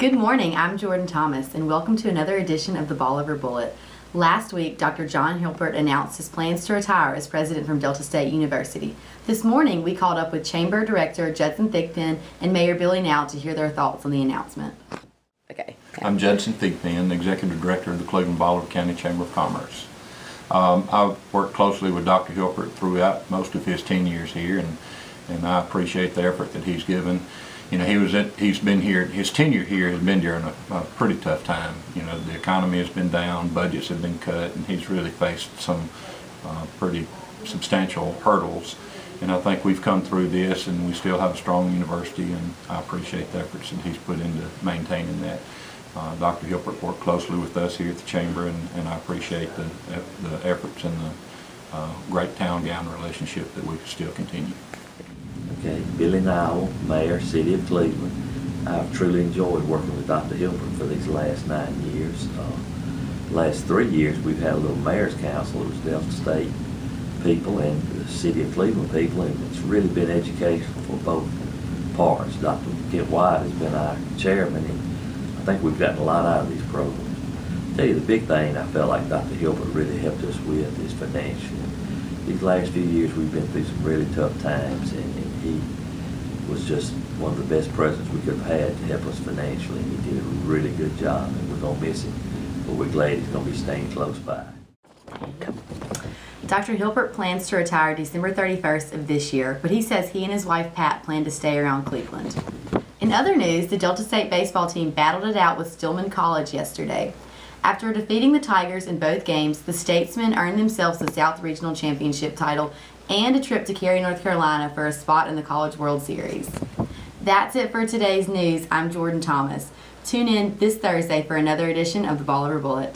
Good morning, I'm Jordan Thomas, and welcome to another edition of the Ball Over Bullet. Last week, Dr. John Hilpert announced his plans to retire as president from Delta State University. This morning, we called up with Chamber Director Judson Thigpen and Mayor Billy Now to hear their thoughts on the announcement. Okay. I'm Judson Thigpen, Executive Director of the Cleveland Bolivar County Chamber of Commerce. I've worked closely with Dr. Hilpert throughout most of his 10 years here, and I appreciate the effort that he's given. You know, he's been here, his tenure here has been during a pretty tough time. You know, the economy has been down, budgets have been cut, and he's really faced some pretty substantial hurdles. And I think we've come through this, and we still have a strong university, and I appreciate the efforts that he's put into maintaining that. Dr. Hilpert worked closely with us here at the Chamber, and I appreciate the efforts and the great town-gown relationship that we still continue. Okay, Billy Now, Mayor, City of Cleveland. I've truly enjoyed working with Dr. Hilpert for these last 9 years. Last 3 years we've had a little mayor's council. It was Delta State people and the City of Cleveland people, and it's really been educational for both parts. Dr. Kent White has been our chairman, and I think we've gotten a lot out of these programs. I'll tell you, the big thing I felt like Dr. Hilpert really helped us with is financial. These last few years we've been through some really tough times, and he was just one of the best presidents we could have had to help us financially, and he did a really good job, and we're going to miss him, but we're glad he's going to be staying close by. Dr. Hilpert plans to retire December 31st of this year, but he says he and his wife Pat plan to stay around Cleveland. In other news, the Delta State baseball team battled it out with Stillman College yesterday. After defeating the Tigers in both games, the Statesmen earned themselves the South Regional Championship title and a trip to Cary, North Carolina for a spot in the College World Series. That's it for today's news. I'm Jordan Thomas. Tune in this Thursday for another edition of the Ball Over Bullet.